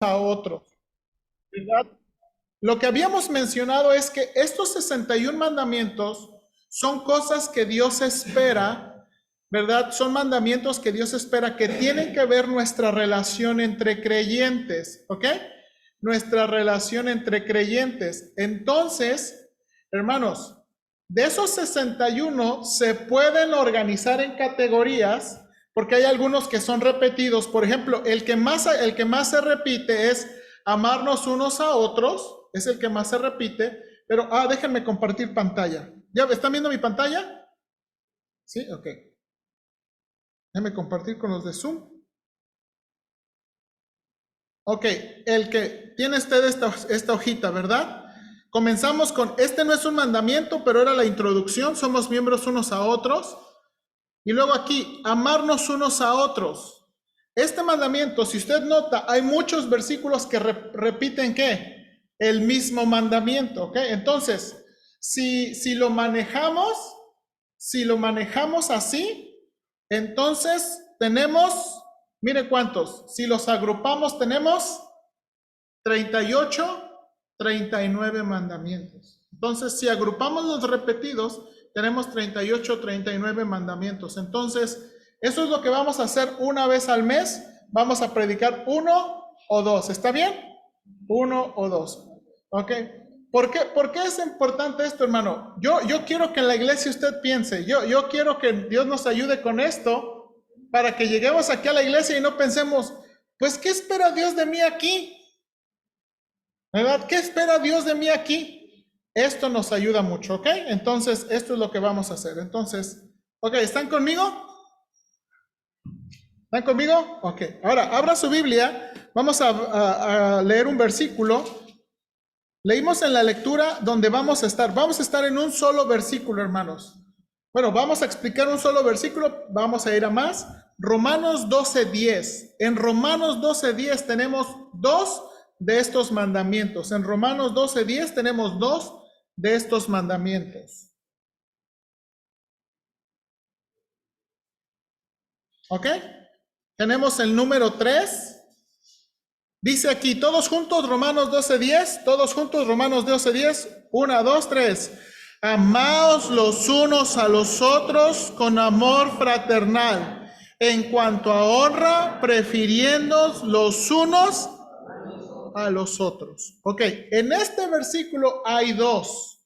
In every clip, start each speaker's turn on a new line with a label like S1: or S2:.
S1: a otros, ¿verdad? Lo que habíamos mencionado es que estos 61 mandamientos son cosas que Dios espera, ¿verdad? Son mandamientos que Dios espera que tienen que ver nuestra relación entre creyentes, ¿ok? Nuestra relación entre creyentes. Entonces, hermanos, de esos 61 se pueden organizar en categorías porque hay algunos que son repetidos. Por ejemplo, el que más se repite es amarnos unos a otros, es el que más se repite, pero déjenme compartir pantalla. ¿Ya están viendo mi pantalla? Sí, ok. Déjenme compartir con los de Zoom. Ok, el que tiene usted esta hojita, ¿verdad? Comenzamos con, este no es un mandamiento, pero era la introducción, somos miembros unos a otros. Y luego aquí, amarnos unos a otros. Este mandamiento, si usted nota, hay muchos versículos que repiten ¿qué? El mismo mandamiento, ¿ok? Entonces, si lo manejamos así, entonces tenemos, mire cuántos, si los agrupamos tenemos 38, 39 mandamientos. Entonces, si agrupamos los repetidos, tenemos 38, 39 mandamientos. Entonces, eso es lo que vamos a hacer una vez al mes. Vamos a predicar uno o dos. ¿Está bien? Uno o dos. ¿Ok? ¿Por qué es importante esto, hermano? Yo quiero que en la iglesia usted piense, yo quiero que Dios nos ayude con esto para que lleguemos aquí a la iglesia y no pensemos, pues, ¿qué espera Dios de mí aquí? ¿Verdad? ¿Qué espera Dios de mí aquí? Esto nos ayuda mucho, ¿ok? Entonces, esto es lo que vamos a hacer. Entonces, ¿ok? ¿Están conmigo? ¿Están conmigo? Ok. Ahora, abra su Biblia. Vamos a leer un versículo. Leímos en la lectura donde vamos a estar. Vamos a estar en un solo versículo, hermanos. Bueno, vamos a explicar un solo versículo. Vamos a ir a más. Romanos 12:10. En Romanos 12:10 tenemos dos de estos mandamientos. En Romanos 12:10 tenemos dos de estos mandamientos. ¿Ok? Tenemos el número 3. Dice aquí, todos juntos, Romanos 12:10. Todos juntos, Romanos 12:10. 1, 2, 3. Amaos los unos a los otros con amor fraternal. En cuanto a honra, prefiriéndoos los unos a los otros. Ok, en este versículo hay dos.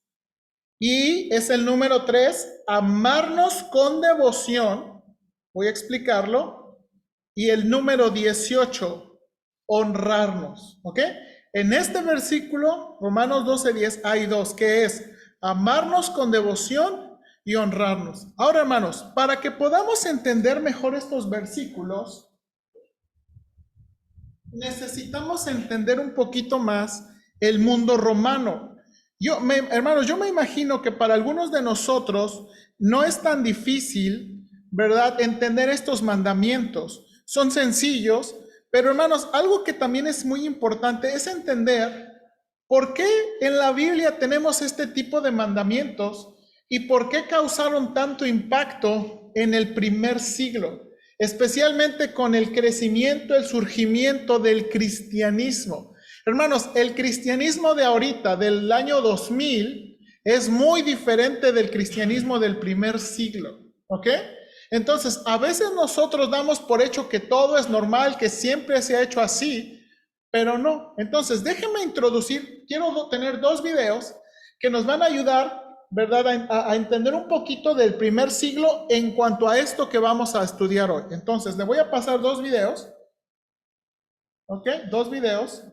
S1: Y es el número 3, amarnos con devoción. Voy a explicarlo. Y el número 18, honrarnos. ¿Ok? En este versículo, Romanos 12:10, hay dos, que es amarnos con devoción y honrarnos. Ahora, hermanos, para que podamos entender mejor estos versículos, necesitamos entender un poquito más el mundo romano. Hermanos, yo me imagino que para algunos de nosotros no es tan difícil, ¿verdad?, entender estos mandamientos. Son sencillos, pero hermanos, algo que también es muy importante es entender por qué en la Biblia tenemos este tipo de mandamientos y por qué causaron tanto impacto en el primer siglo, especialmente con el crecimiento, el surgimiento del cristianismo. Hermanos, el cristianismo de ahorita, del año 2000, es muy diferente del cristianismo del primer siglo, ¿ok? Entonces, a veces nosotros damos por hecho que todo es normal, que siempre se ha hecho así, pero no. Entonces, déjenme introducir, quiero tener dos videos que nos van a ayudar, ¿verdad?, a entender un poquito del primer siglo en cuanto a esto que vamos a estudiar hoy. Entonces, le voy a pasar dos videos, ¿ok? Dos videos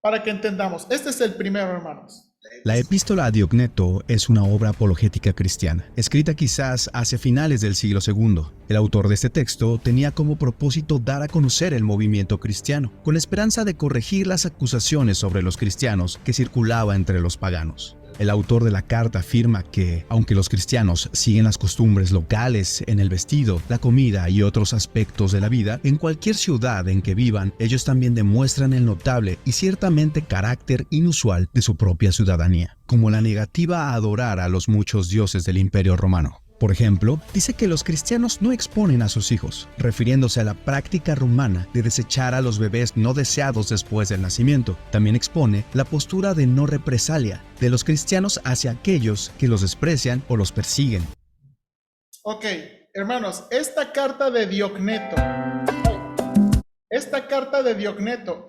S1: para que entendamos. Este es el primero, hermanos.
S2: La Epístola a Diogneto es una obra apologética cristiana, escrita quizás hacia finales del siglo II. El autor de este texto tenía como propósito dar a conocer el movimiento cristiano, con la esperanza de corregir las acusaciones sobre los cristianos que circulaba entre los paganos. El autor de la carta afirma que, aunque los cristianos siguen las costumbres locales en el vestido, la comida y otros aspectos de la vida, en cualquier ciudad en que vivan, ellos también demuestran el notable y ciertamente carácter inusual de su propia ciudadanía, como la negativa a adorar a los muchos dioses del Imperio Romano. Por ejemplo, dice que los cristianos no exponen a sus hijos, refiriéndose a la práctica romana de desechar a los bebés no deseados después del nacimiento. También expone la postura de no represalia de los cristianos hacia aquellos que los desprecian o los persiguen.
S1: Ok, hermanos, esta carta de Diogneto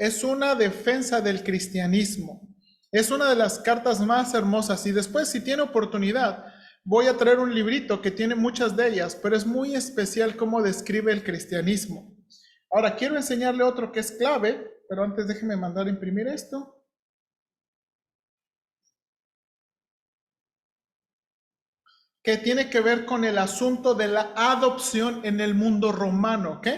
S1: es una defensa del cristianismo. Es una de las cartas más hermosas y después, si tiene oportunidad, voy a traer un librito que tiene muchas de ellas, pero es muy especial cómo describe el cristianismo. Ahora, quiero enseñarle otro que es clave, pero antes déjeme mandar a imprimir esto. Que tiene que ver con el asunto de la adopción en el mundo romano, ¿ok?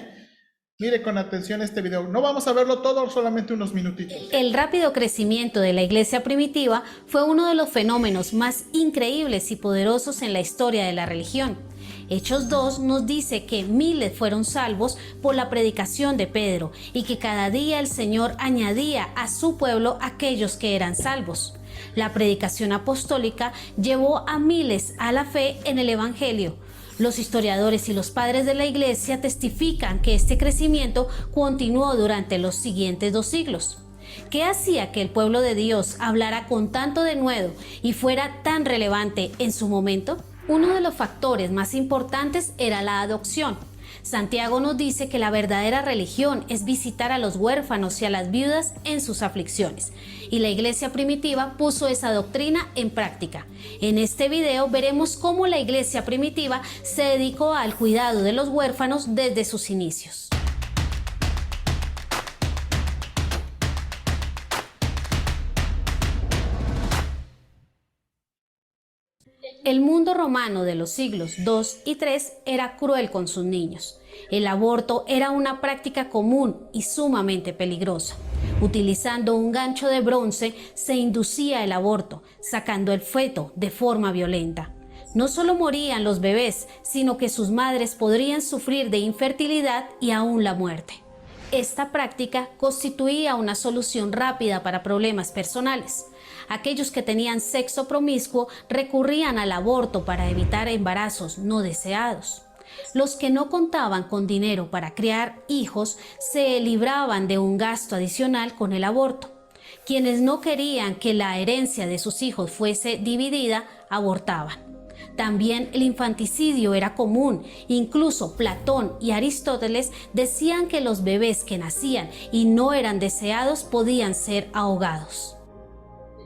S1: Mire con atención este video. No vamos a verlo todo, solamente unos minutitos.
S3: El rápido crecimiento de la iglesia primitiva fue uno de los fenómenos más increíbles y poderosos en la historia de la religión. Hechos 2 nos dice que miles fueron salvos por la predicación de Pedro y que cada día el Señor añadía a su pueblo aquellos que eran salvos. La predicación apostólica llevó a miles a la fe en el Evangelio. Los historiadores y los padres de la iglesia testifican que este crecimiento continuó durante los siguientes 2 siglos. ¿Qué hacía que el pueblo de Dios hablara con tanto denuedo y fuera tan relevante en su momento? Uno de los factores más importantes era la adopción. Santiago nos dice que la verdadera religión es visitar a los huérfanos y a las viudas en sus aflicciones, y la iglesia primitiva puso esa doctrina en práctica. En este video veremos cómo la iglesia primitiva se dedicó al cuidado de los huérfanos desde sus inicios. El mundo romano de los siglos II y III era cruel con sus niños. El aborto era una práctica común y sumamente peligrosa. Utilizando un gancho de bronce se inducía el aborto, sacando el feto de forma violenta. No solo morían los bebés, sino que sus madres podrían sufrir de infertilidad y aún la muerte. Esta práctica constituía una solución rápida para problemas personales. Aquellos que tenían sexo promiscuo recurrían al aborto para evitar embarazos no deseados. Los que no contaban con dinero para criar hijos se libraban de un gasto adicional con el aborto. Quienes no querían que la herencia de sus hijos fuese dividida, abortaban. También el infanticidio era común. Incluso Platón y Aristóteles decían que los bebés que nacían y no eran deseados podían ser ahogados.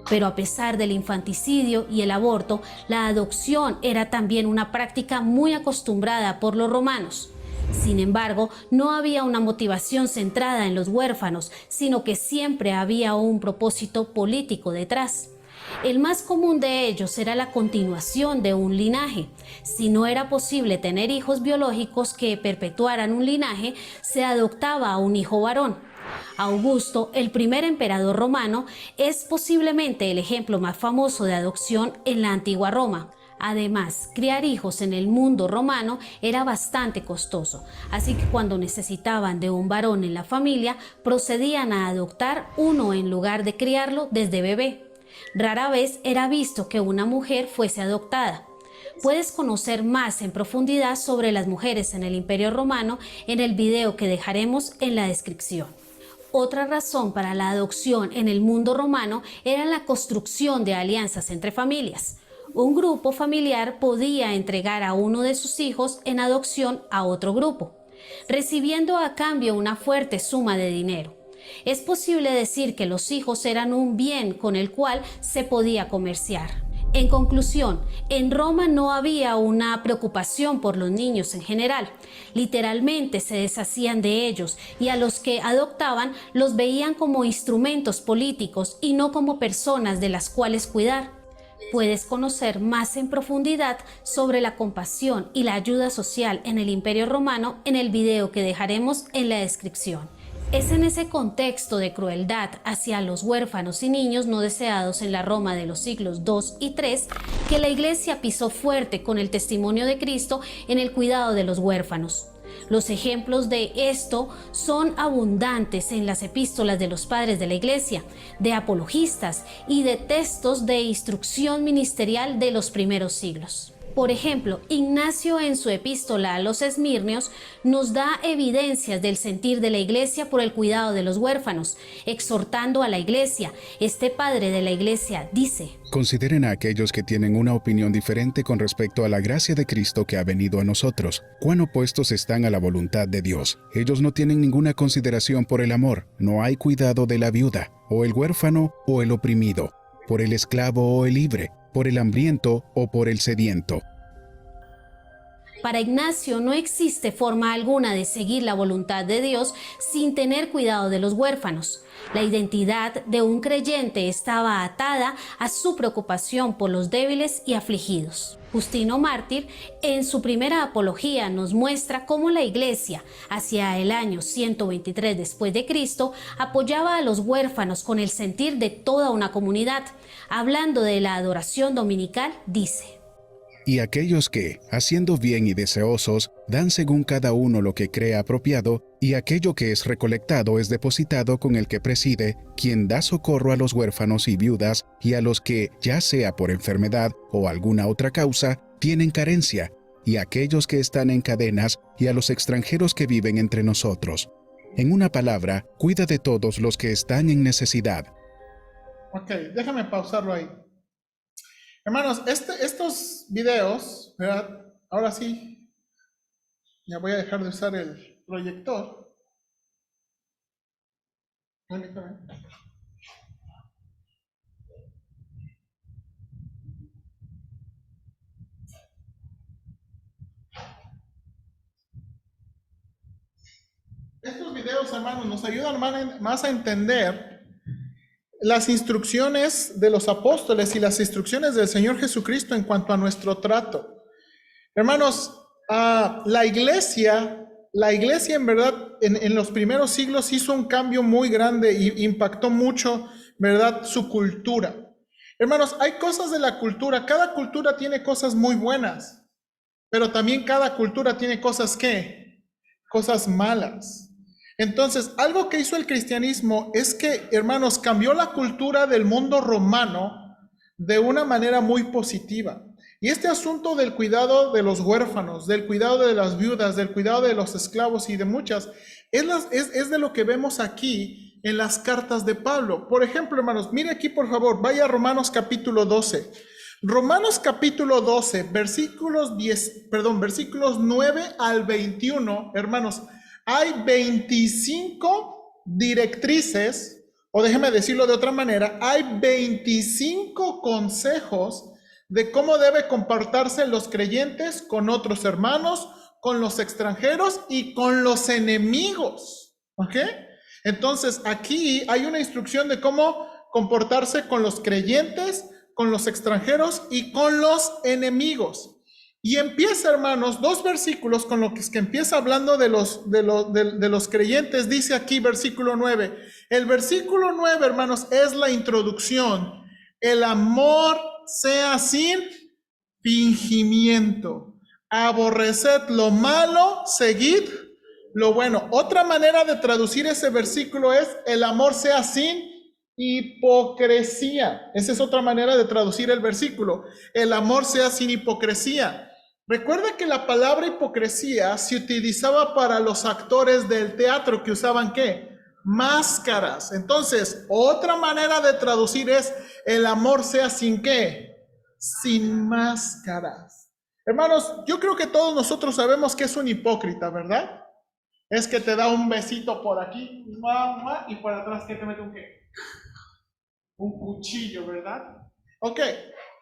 S3: Pero a pesar del infanticidio y el aborto, la adopción era también una práctica muy acostumbrada por los romanos. Sin embargo, no había una motivación centrada en los huérfanos, sino que siempre había un propósito político detrás. El más común de ellos era la continuación de un linaje. Si no era posible tener hijos biológicos que perpetuaran un linaje, se adoptaba a un hijo varón. Augusto, el primer emperador romano, es posiblemente el ejemplo más famoso de adopción en la antigua Roma. Además, criar hijos en el mundo romano era bastante costoso, así que cuando necesitaban de un varón en la familia, procedían a adoptar uno en lugar de criarlo desde bebé. Rara vez era visto que una mujer fuese adoptada. Puedes conocer más en profundidad sobre las mujeres en el Imperio Romano en el video que dejaremos en la descripción. Otra razón para la adopción en el mundo romano era la construcción de alianzas entre familias. Un grupo familiar podía entregar a uno de sus hijos en adopción a otro grupo, recibiendo a cambio una fuerte suma de dinero. Es posible decir que los hijos eran un bien con el cual se podía comerciar. En conclusión, en Roma no había una preocupación por los niños en general. Literalmente se deshacían de ellos y a los que adoptaban los veían como instrumentos políticos y no como personas de las cuales cuidar. Puedes conocer más en profundidad sobre la compasión y la ayuda social en el Imperio Romano en el video que dejaremos en la descripción. Es en ese contexto de crueldad hacia los huérfanos y niños no deseados en la Roma de los siglos II y III que la Iglesia pisó fuerte con el testimonio de Cristo en el cuidado de los huérfanos. Los ejemplos de esto son abundantes en las epístolas de los padres de la Iglesia, de apologistas y de textos de instrucción ministerial de los primeros siglos. Por ejemplo, Ignacio en su epístola a los Esmirnios nos da evidencias del sentir de la iglesia por el cuidado de los huérfanos, exhortando a la iglesia. Este padre de la iglesia dice:
S4: Consideren a aquellos que tienen una opinión diferente con respecto a la gracia de Cristo que ha venido a nosotros. Cuán opuestos están a la voluntad de Dios. Ellos no tienen ninguna consideración por el amor. No hay cuidado de la viuda, o el huérfano, o el oprimido, por el esclavo o el libre, por el hambriento o por el sediento.
S3: Para Ignacio no existe forma alguna de seguir la voluntad de Dios sin tener cuidado de los huérfanos. La identidad de un creyente estaba atada a su preocupación por los débiles y afligidos. Justino Mártir, en su primera apología, nos muestra cómo la Iglesia, hacia el año 123 después de Cristo, apoyaba a los huérfanos con el sentir de toda una comunidad. Hablando de la adoración dominical, dice:
S4: Y aquellos que, haciendo bien y deseosos, dan según cada uno lo que cree apropiado, y aquello que es recolectado es depositado con el que preside, quien da socorro a los huérfanos y viudas, y a los que, ya sea por enfermedad o alguna otra causa, tienen carencia, y aquellos que están en cadenas, y a los extranjeros que viven entre nosotros. En una palabra, cuida de todos los que están en necesidad.
S1: Ok, déjame pausarlo ahí. Hermanos, estos videos, ¿verdad? Ahora sí, ya voy a dejar de usar el proyector. Permítame. Estos videos, hermanos, nos ayudan más a entender las instrucciones de los apóstoles y las instrucciones del Señor Jesucristo en cuanto a nuestro trato. Hermanos, la iglesia en verdad en los primeros siglos hizo un cambio muy grande y impactó mucho, ¿verdad?, su cultura. Hermanos, hay cosas de la cultura, cada cultura tiene cosas muy buenas, pero también cada cultura tiene cosas cosas malas. Entonces, algo que hizo el cristianismo es que, hermanos, cambió la cultura del mundo romano de una manera muy positiva. Y este asunto del cuidado de los huérfanos, del cuidado de las viudas, del cuidado de los esclavos y de muchas, es de lo que vemos aquí en las cartas de Pablo. Por ejemplo, hermanos, mire aquí por favor, vaya a Romanos capítulo 12. Romanos capítulo 12, versículos 9 al 21, hermanos, hay 25 directrices, o déjeme decirlo de otra manera, hay 25 consejos de cómo debe comportarse los creyentes con otros hermanos, con los extranjeros y con los enemigos. ¿Ok? Entonces, aquí hay una instrucción de cómo comportarse con los creyentes, con los extranjeros y con los enemigos. Y empieza, hermanos, 2 versículos con lo que empieza hablando de los creyentes. Dice aquí versículo 9. El versículo 9, hermanos, es la introducción. El amor sea sin fingimiento. Aborreced lo malo, seguid lo bueno. Otra manera de traducir ese versículo es: el amor sea sin hipocresía. Esa es otra manera de traducir el versículo. El amor sea sin hipocresía. Recuerda que la palabra hipocresía se utilizaba para los actores del teatro que usaban ¿qué? Máscaras. Entonces, otra manera de traducir es: el amor sea sin ¿qué? Sin máscaras. Hermanos, yo creo que todos nosotros sabemos que es un hipócrita, ¿verdad? Es que te da un besito por aquí y por atrás que te mete un ¿qué? Un cuchillo, ¿verdad? Ok,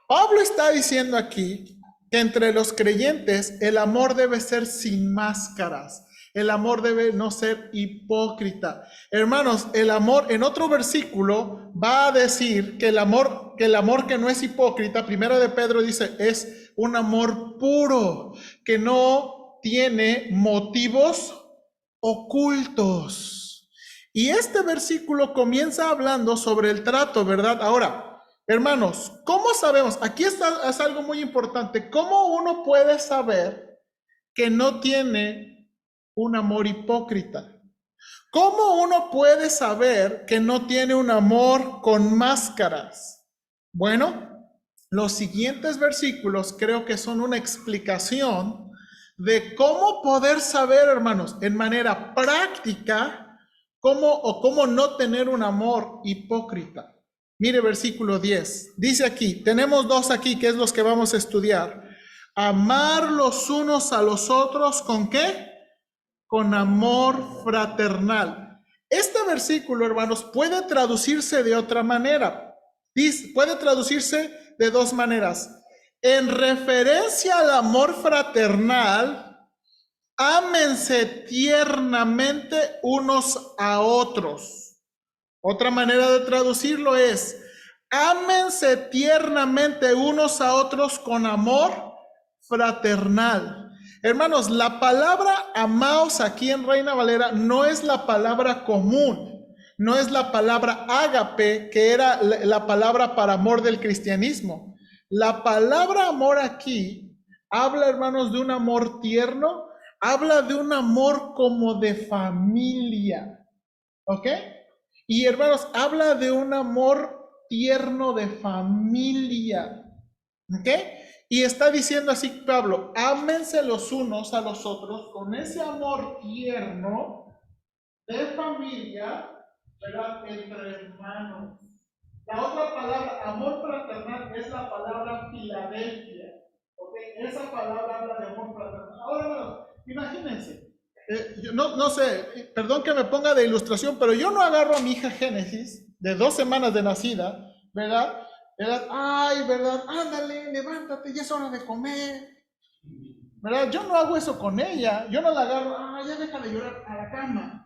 S1: Pablo está diciendo aquí que entre los creyentes el amor debe ser sin máscaras. El amor debe no ser hipócrita. Hermanos, el amor, en otro versículo, va a decir que el amor que no es hipócrita, primero de Pedro dice, es un amor puro, que no tiene motivos ocultos. Y este versículo comienza hablando sobre el trato, ¿verdad? Ahora, hermanos, ¿cómo sabemos? Aquí es algo muy importante. ¿Cómo uno puede saber que no tiene un amor hipócrita? ¿Cómo uno puede saber que no tiene un amor con máscaras? Bueno, los siguientes versículos creo que son una explicación de cómo poder saber, hermanos, en manera práctica, cómo no tener un amor hipócrita. Mire versículo 10. Dice aquí, tenemos dos aquí que es los que vamos a estudiar. Amar los unos a los otros, ¿con qué? Con amor fraternal. Este versículo, hermanos, puede traducirse de otra manera. Puede traducirse de dos maneras. En referencia al amor fraternal, ámense tiernamente unos a otros. Otra manera de traducirlo es, ámense tiernamente unos a otros con amor fraternal. Hermanos, la palabra amaos aquí en Reina Valera no es la palabra común, no es la palabra ágape, que era la palabra para amor del cristianismo. La palabra amor aquí habla, hermanos, de un amor tierno, habla de un amor como de familia, ¿ok? Y hermanos, habla de un amor tierno de familia, ¿ok? Y está diciendo así Pablo, ámense los unos a los otros con ese amor tierno de familia, ¿verdad? Entre hermanos. La otra palabra, amor fraternal, es la palabra Filadelfia, ¿ok? Esa palabra habla de amor fraternal. Ahora, hermanos, imagínense. Yo no sé, perdón que me ponga de ilustración, pero yo no agarro a mi hija Génesis, de 2 semanas de nacida, ¿verdad? Ay, ¿verdad? Ándale, levántate, ya es hora de comer, ¿verdad? Yo no hago eso con ella, yo no la agarro, ya deja de llorar a la cama.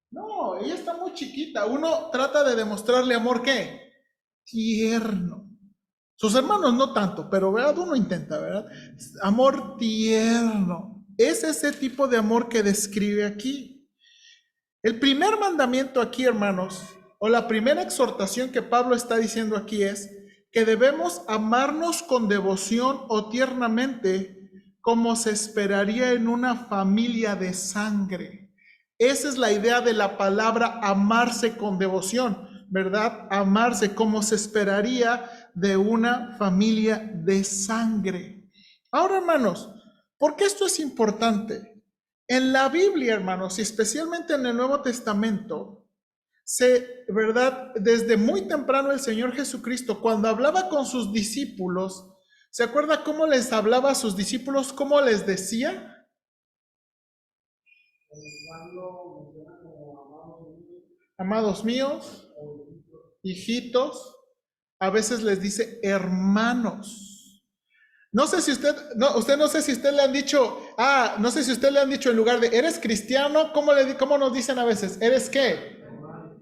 S1: No, ella está muy chiquita, uno trata de demostrarle amor, ¿qué? Tierno. Sus hermanos no tanto, pero ¿verdad? Uno intenta, ¿verdad? Amor tierno. Es ese tipo de amor que describe aquí. El primer mandamiento aquí, hermanos, o la primera exhortación que Pablo está diciendo aquí es que debemos amarnos con devoción o tiernamente como se esperaría en una familia de sangre. Esa es la idea de la palabra amarse con devoción, ¿verdad? Amarse como se esperaría de una familia de sangre. Ahora, hermanos, ¿por qué esto es importante? En la Biblia, hermanos, y especialmente en el Nuevo Testamento, ¿verdad? Desde muy temprano el Señor Jesucristo, cuando hablaba con sus discípulos, ¿se acuerda cómo les hablaba a sus discípulos? ¿Cómo les decía? Amados míos, hijitos, a veces les dice hermanos. No sé si usted le han dicho, no sé si usted le han dicho en lugar de eres cristiano, ¿cómo nos dicen a veces? ¿Eres qué?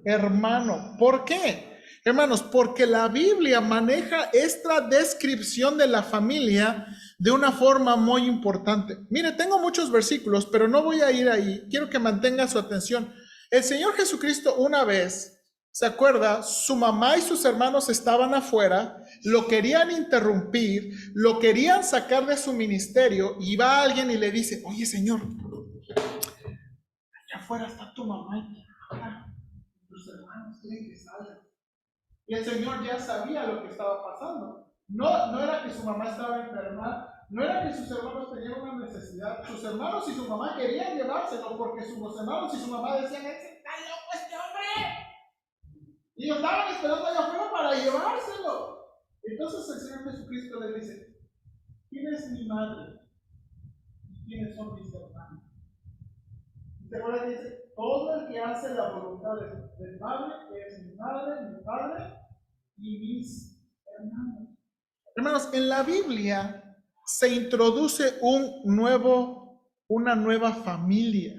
S1: Hermano. ¿Por qué? Hermanos, porque la Biblia maneja esta descripción de la familia de una forma muy importante. Mire, tengo muchos versículos, pero no voy a ir ahí. Quiero que mantenga su atención. El Señor Jesucristo una vez, ¿se acuerda? Su mamá y sus hermanos estaban afuera, lo querían interrumpir, lo querían sacar de su ministerio, y va alguien y le dice, oye, Señor, allá afuera está tu mamá y tus hermanos quieren que salgan. Y el Señor ya sabía lo que estaba pasando. No era que su mamá estaba enferma, no era que sus hermanos tenían una necesidad. Sus hermanos y su mamá querían llevárselo porque sus hermanos y su mamá decían, ¡está loco este hombre! Y ellos estaban esperando allá afuera para llevárselo. Entonces el Señor Jesucristo le dice, ¿quién es mi madre? ¿Y quiénes son mis hermanos? Y se acuerda que dice, todo el que hace la voluntad del Padre, que es mi madre, mi padre y mis hermanos. Hermanos, en la Biblia se introduce una nueva familia.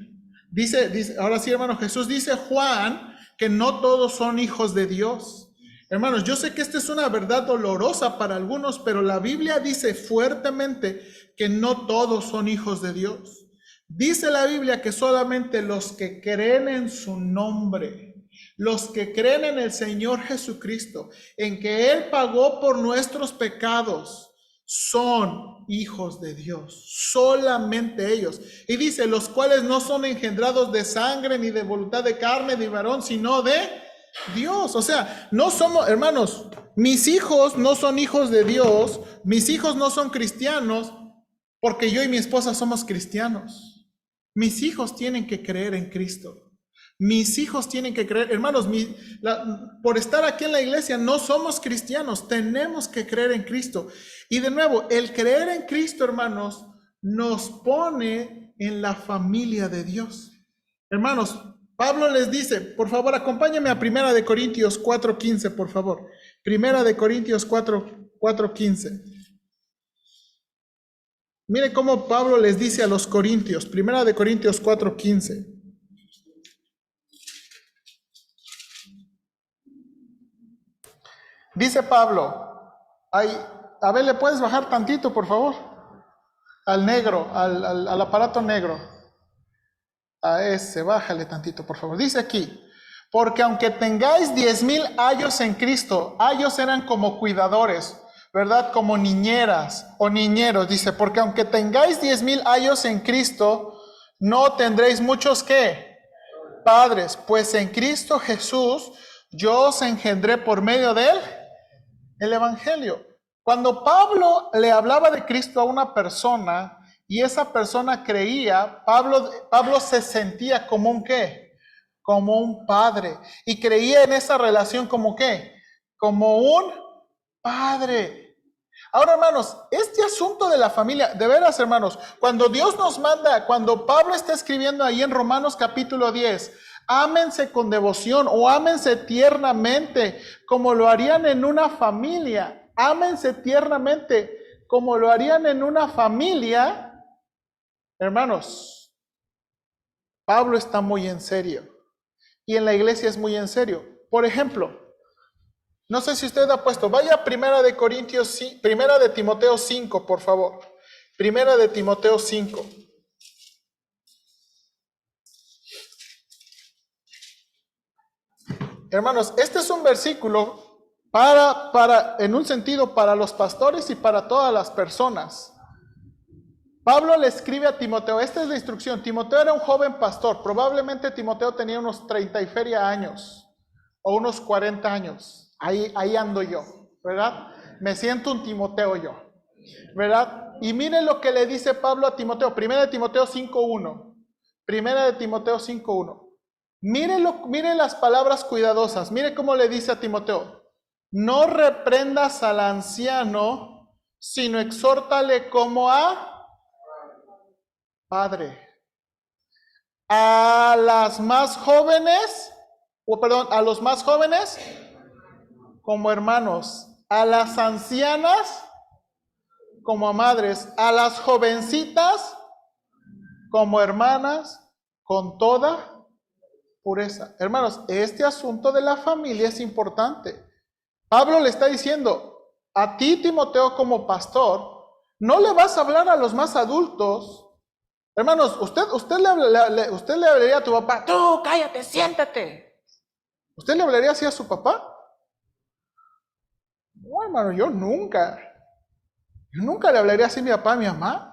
S1: Dice, ahora sí, hermano, Jesús dice Juan que no todos son hijos de Dios. Hermanos, yo sé que esta es una verdad dolorosa para algunos, pero la Biblia dice fuertemente que no todos son hijos de Dios. Dice la Biblia que solamente los que creen en su nombre, los que creen en el Señor Jesucristo, en que Él pagó por nuestros pecados, son hijos de Dios, solamente ellos. Y dice, los cuales no son engendrados de sangre, ni de voluntad de carne, ni varón, sino de Dios. O sea, no somos, hermanos, mis hijos no son hijos de Dios, mis hijos no son cristianos porque yo y mi esposa somos cristianos. Mis hijos tienen que creer en Cristo. Mis hijos tienen que creer, hermanos, por estar aquí en la iglesia no somos cristianos, tenemos que creer en Cristo. Y de nuevo, el creer en Cristo, hermanos, nos pone en la familia de Dios. Hermanos, Pablo les dice, por favor, acompáñenme a 1 Corintios 4:15, por favor. 1 Corintios 4:15. Mire cómo Pablo les dice a los corintios, 1 Corintios 4:15. Dice Pablo, a ver, ¿le puedes bajar tantito, por favor? Al negro, al aparato negro. A ese, bájale tantito, por favor. Dice aquí, porque aunque tengáis 10,000 años en Cristo, años eran como cuidadores, ¿verdad? Como niñeras o niñeros. Dice, porque aunque tengáis 10,000 años en Cristo, no tendréis muchos, ¿qué? Padres, pues en Cristo Jesús yo os engendré por medio de él el evangelio. Cuando Pablo le hablaba de Cristo a una persona y esa persona creía, Pablo se sentía como un ¿qué? Como un padre. Y creía en esa relación como ¿qué? Como un padre. Ahora, hermanos, este asunto de la familia, de veras, hermanos, cuando Dios nos manda, cuando Pablo está escribiendo ahí en Romanos capítulo 10, ámense con devoción o ámense tiernamente como lo harían en una familia. Ámense tiernamente como lo harían en una familia. Hermanos, Pablo está muy en serio y en la iglesia es muy en serio. Por ejemplo, no sé si usted ha puesto, vaya a 1 de Timoteo 5, por favor. 1 de Timoteo 5. Hermanos, este es un versículo en un sentido, para los pastores y para todas las personas. Pablo le escribe a Timoteo, esta es la instrucción. Timoteo era un joven pastor, probablemente Timoteo tenía unos 30 y feria años, o unos 40 años. Ahí ando yo, ¿verdad? Me siento un Timoteo yo, ¿verdad? Y mire lo que le dice Pablo a Timoteo, 1 de Timoteo 5:1. 1 de Timoteo 5:1. Mire las palabras cuidadosas. Mire cómo le dice a Timoteo. No reprendas al anciano, sino exhórtale como a padre. A los más jóvenes como hermanos. A las ancianas como a madres. A las jovencitas como hermanas, con toda pureza. Hermanos, este asunto de la familia es importante. Pablo le está diciendo, a ti, Timoteo, como pastor, no le vas a hablar a los más adultos. Hermanos, usted le hablaría a tu papá, tú cállate, siéntate. ¿Usted le hablaría así a su papá? No, hermano, yo nunca le hablaría así a mi papá, a mi mamá.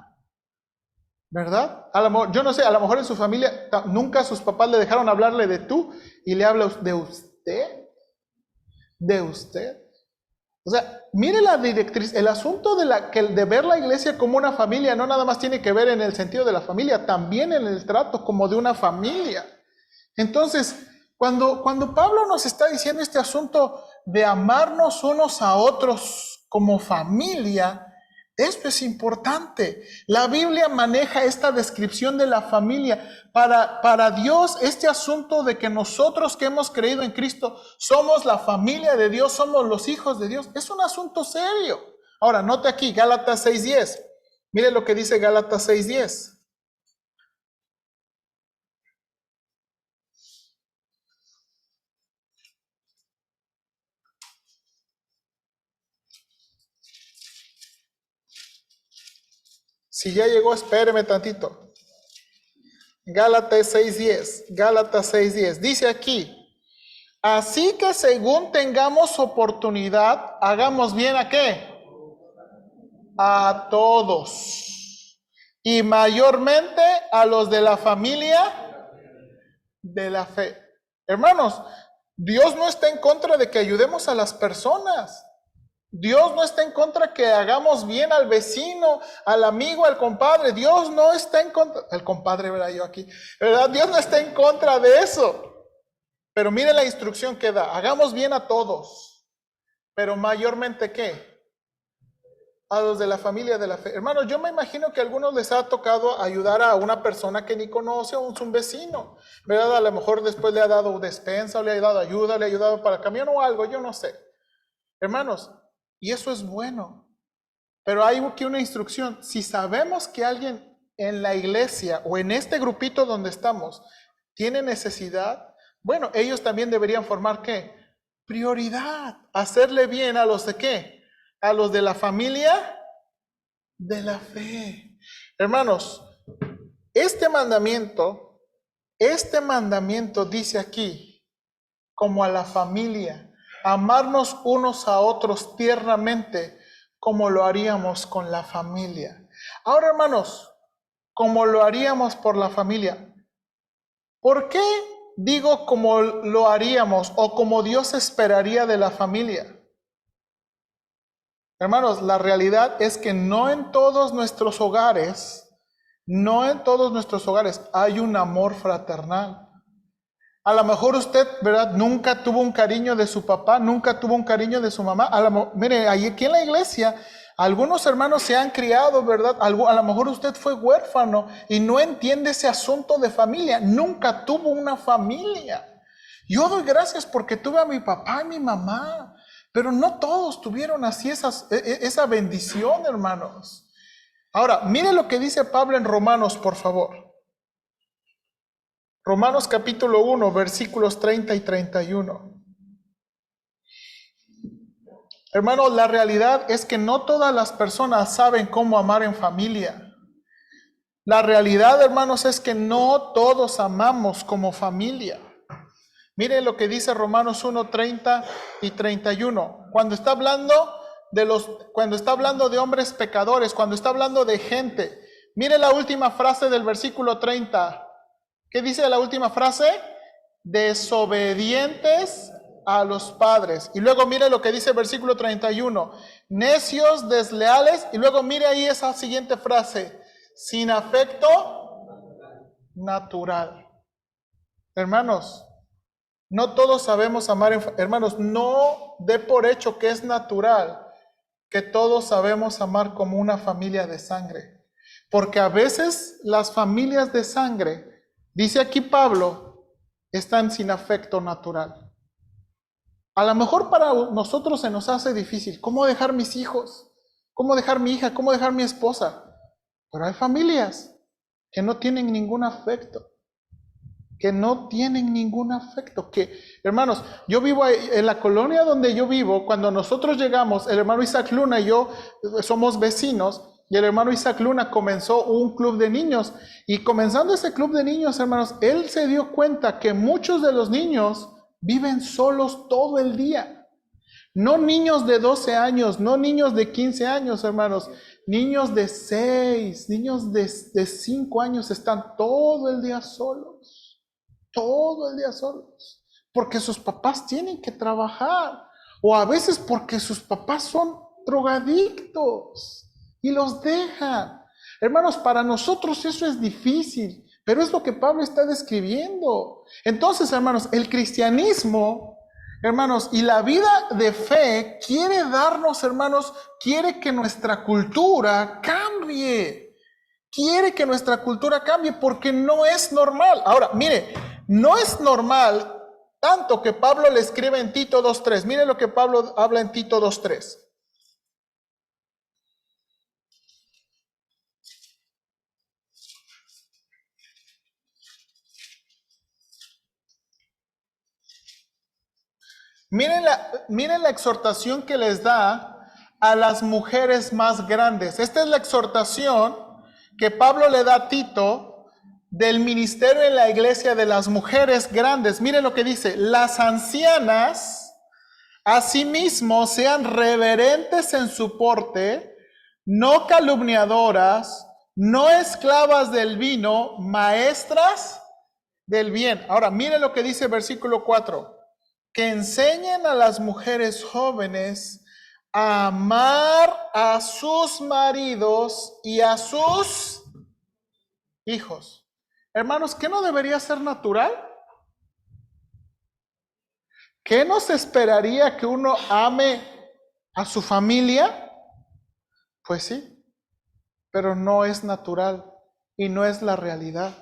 S1: ¿Verdad? Yo no sé, a lo mejor en su familia nunca sus papás le dejaron hablarle de tú y le habla de usted. De usted. O sea, mire la directriz, el asunto de ver la iglesia como una familia no nada más tiene que ver en el sentido de la familia, también en el trato como de una familia. Entonces, cuando Pablo nos está diciendo este asunto de amarnos unos a otros como familia, esto es importante. La Biblia maneja esta descripción de la familia. Para Dios, este asunto de que nosotros que hemos creído en Cristo somos la familia de Dios, somos los hijos de Dios, es un asunto serio. Ahora, note aquí, Gálatas 6:10. Mire lo que dice Gálatas 6:10. Si ya llegó, espéreme tantito. Gálatas 6:10. Dice aquí, así que según tengamos oportunidad, hagamos bien ¿a qué? A todos. Y mayormente a los de la familia de la fe. Hermanos, Dios no está en contra de que ayudemos a las personas. Dios no está en contra que hagamos bien al vecino, al amigo, al compadre. Dios no está en contra. El compadre, ¿verdad? Yo aquí, ¿verdad? Dios no está en contra de eso. Pero mire la instrucción que da. Hagamos bien a todos. Pero mayormente, ¿qué? A los de la familia de la fe. Hermanos, yo me imagino que a algunos les ha tocado ayudar a una persona que ni conoce, o un vecino, ¿verdad? A lo mejor después le ha dado despensa, o le ha dado ayuda, le ha ayudado para camión o algo, yo no sé. Hermanos, y eso es bueno. Pero hay aquí una instrucción. Si sabemos que alguien en la iglesia o en este grupito donde estamos tiene necesidad, bueno, ellos también deberían formar ¿qué? Prioridad. Hacerle bien a los de ¿qué? A los de la familia de la fe. Hermanos, este mandamiento dice aquí, como a la familia, amarnos unos a otros tiernamente, como lo haríamos con la familia. Ahora, hermanos, como lo haríamos por la familia. ¿Por qué digo como lo haríamos o como Dios esperaría de la familia? Hermanos, la realidad es que no en todos nuestros hogares hay un amor fraternal. A lo mejor usted, ¿verdad? Nunca tuvo un cariño de su papá, nunca tuvo un cariño de su mamá. Mire, aquí en la iglesia, algunos hermanos se han criado, ¿verdad? A lo mejor usted fue huérfano y no entiende ese asunto de familia. Nunca tuvo una familia. Yo doy gracias porque tuve a mi papá y mi mamá. Pero no todos tuvieron así esa bendición, hermanos. Ahora, mire lo que dice Pablo en Romanos, por favor. Romanos capítulo 1, versículos 30 y 31. Hermanos, la realidad es que no todas las personas saben cómo amar en familia. La realidad, hermanos, es que no todos amamos como familia. Mire lo que dice Romanos 1, 30 y 31. Cuando está hablando de hombres pecadores, cuando está hablando de gente, mire la última frase del versículo 30. ¿Qué dice la última frase? Desobedientes a los padres. Y luego mire lo que dice el versículo 31. Necios, desleales. Y luego mire ahí esa siguiente frase. Sin afecto natural. Hermanos, no todos sabemos amar. Hermanos, no dé por hecho que es natural que todos sabemos amar como una familia de sangre. Porque a veces las familias de sangre, dice aquí Pablo, están sin afecto natural. A lo mejor para nosotros se nos hace difícil. ¿Cómo dejar mis hijos? ¿Cómo dejar mi hija? ¿Cómo dejar mi esposa? Pero hay familias que no tienen ningún afecto. Hermanos, yo vivo en la colonia donde yo vivo. Cuando nosotros llegamos, el hermano Isaac Luna y yo somos vecinos. Y el hermano Isaac Luna comenzó un club de niños. Y comenzando ese club de niños, hermanos, él se dio cuenta que muchos de los niños viven solos todo el día. No niños de 12 años, no niños de 15 años, hermanos. Niños de 6, niños de 5 años están todo el día solos. Todo el día solos. Porque sus papás tienen que trabajar. O a veces porque sus papás son drogadictos y los dejan. Hermanos, para nosotros eso es difícil, pero es lo que Pablo está describiendo. Entonces, hermanos, el cristianismo, hermanos, y la vida de fe quiere darnos, hermanos, quiere que nuestra cultura cambie. Quiere que nuestra cultura cambie porque no es normal. Ahora, mire, no es normal tanto que Pablo le escribe en Tito 2.3. Mire lo que Pablo habla en Tito 2.3. Miren la exhortación que les da a las mujeres más grandes. Esta es la exhortación que Pablo le da a Tito del ministerio en la iglesia de las mujeres grandes. Miren lo que dice: las ancianas asimismo sean reverentes en su porte, no calumniadoras, no esclavas del vino, maestras del bien. Ahora, miren lo que dice el versículo 4. que enseñen a las mujeres jóvenes a amar a sus maridos y a sus hijos. Hermanos, ¿qué no debería ser natural? ¿Qué nos esperaría que uno ame a su familia? Pues sí, pero no es natural y no es la realidad.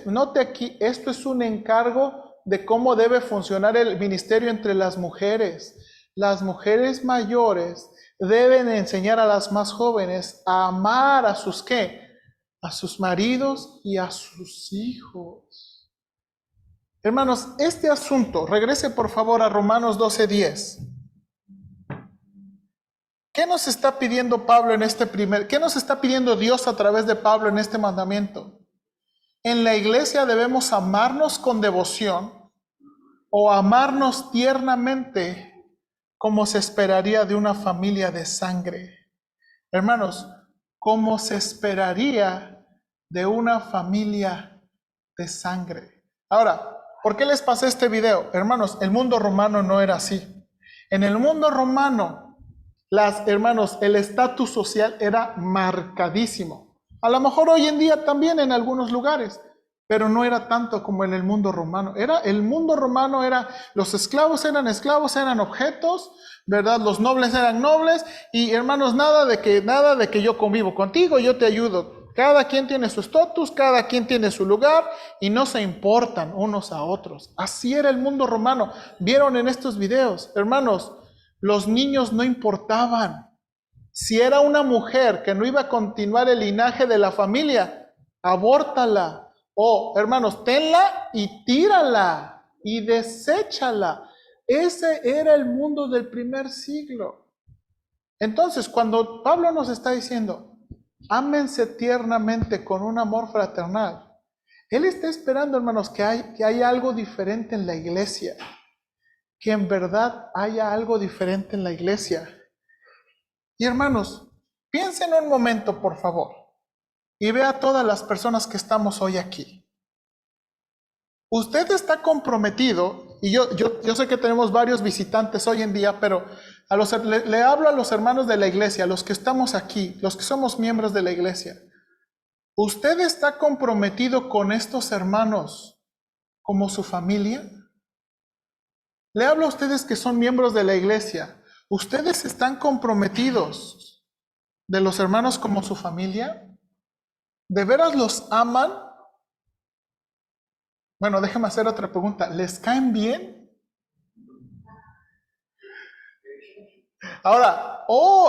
S1: Note aquí, esto es un encargo de cómo debe funcionar el ministerio entre las mujeres. Las mujeres mayores deben enseñar a las más jóvenes a amar a sus ¿qué? A sus maridos y a sus hijos. Hermanos, este asunto, regrese por favor a Romanos 12:10. ¿Qué nos está pidiendo Pablo en qué nos está pidiendo Dios a través de Pablo en este mandamiento? En la iglesia debemos amarnos con devoción o amarnos tiernamente como se esperaría de una familia de sangre. Hermanos, como se esperaría de una familia de sangre. Ahora, ¿por qué les pasé este video? Hermanos, el mundo romano no era así. En el mundo romano, hermanos, el estatus social era marcadísimo. A lo mejor hoy en día también en algunos lugares, pero no era tanto como en el mundo romano. El mundo romano era, los esclavos, eran objetos, ¿verdad? Los nobles eran nobles y hermanos, nada de que yo convivo contigo, yo te ayudo. Cada quien tiene su estatus, cada quien tiene su lugar y no se importan unos a otros. Así era el mundo romano. ¿Vieron en estos videos? Hermanos, los niños no importaban. Si era una mujer que no iba a continuar el linaje de la familia, abórtala. O, hermanos, tenla y tírala y deséchala. Ese era el mundo del primer siglo. Entonces, cuando Pablo nos está diciendo, ámense tiernamente con un amor fraternal, él está esperando, hermanos, que haya algo diferente en la iglesia. Que en verdad haya algo diferente en la iglesia. Y hermanos, piensen un momento, por favor, y vea a todas las personas que estamos hoy aquí. Usted está comprometido, y yo sé que tenemos varios visitantes hoy en día, pero le hablo a los hermanos de la iglesia, a los que estamos aquí, los que somos miembros de la iglesia. ¿Usted está comprometido con estos hermanos como su familia? Le hablo a ustedes que son miembros de la iglesia. ¿Ustedes están comprometidos de los hermanos como su familia? ¿De veras los aman? Bueno, déjeme hacer otra pregunta. ¿Les caen bien? Ahora,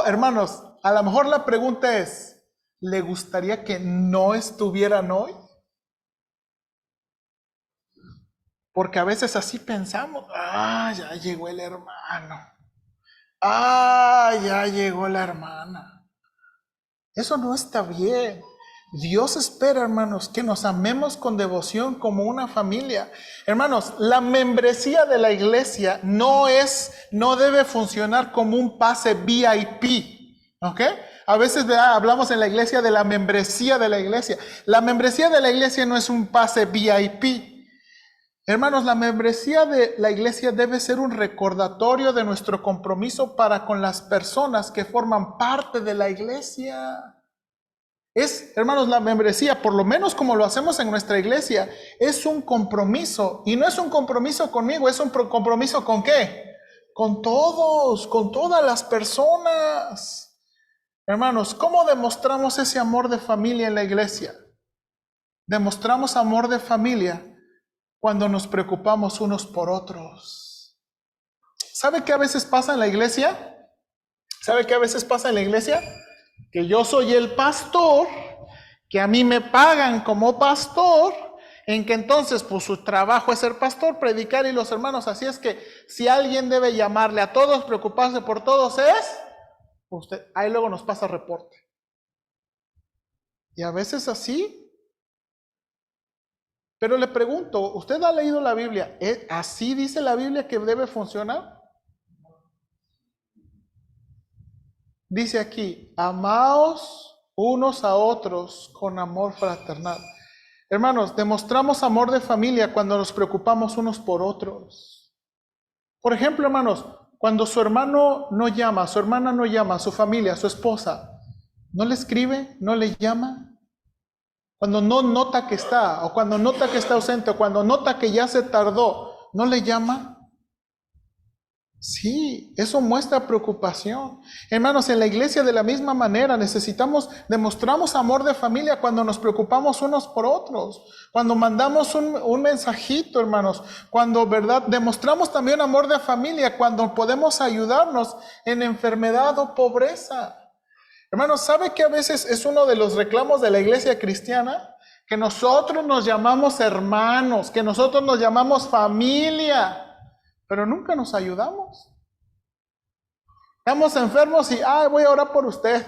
S1: hermanos, a lo mejor la pregunta es, ¿le gustaría que no estuvieran hoy? Porque a veces así pensamos, ya llegó el hermano. Ya llegó la hermana. Eso no está bien. Dios espera, hermanos, que nos amemos con devoción como una familia. Hermanos, la membresía de la iglesia no debe funcionar como un pase VIP, ¿ok? A veces hablamos en la iglesia de la membresía de la iglesia. La membresía de la iglesia no es un pase VIP. Hermanos, la membresía de la iglesia debe ser un recordatorio de nuestro compromiso para con las personas que forman parte de la iglesia. Hermanos, la membresía, por lo menos como lo hacemos en nuestra iglesia, es un compromiso. Y no es un compromiso conmigo, es un compromiso ¿con qué? Con todos, con todas las personas. Hermanos, ¿cómo demostramos ese amor de familia en la iglesia? Demostramos amor de familia cuando nos preocupamos unos por otros. ¿Sabe qué a veces pasa en la iglesia? ¿Sabe qué a veces pasa en la iglesia? Que yo soy el pastor, que a mí me pagan como pastor, en que entonces pues su trabajo es ser pastor, predicar y los hermanos. Así es que si alguien debe llamarle a todos, preocuparse por todos es usted. Ahí luego nos pasa reporte. Y a veces así. Pero le pregunto, ¿usted ha leído la Biblia? ¿Así dice la Biblia que debe funcionar? Dice aquí, amaos unos a otros con amor fraternal. Hermanos, demostramos amor de familia cuando nos preocupamos unos por otros. Por ejemplo, hermanos, cuando su hermano no llama, su hermana no llama, su familia, su esposa, ¿no le escribe? ¿No le llama? Cuando no nota que está, o cuando nota que está ausente, o cuando nota que ya se tardó, ¿no le llama? Sí, eso muestra preocupación. Hermanos, en la iglesia de la misma manera demostramos amor de familia cuando nos preocupamos unos por otros, cuando mandamos un mensajito, hermanos, cuando, ¿verdad? Demostramos también amor de familia cuando podemos ayudarnos en enfermedad o pobreza. Hermanos, ¿sabe que a veces es uno de los reclamos de la iglesia cristiana? Que nosotros nos llamamos hermanos, que nosotros nos llamamos familia, pero nunca nos ayudamos. Estamos enfermos y, voy a orar por usted.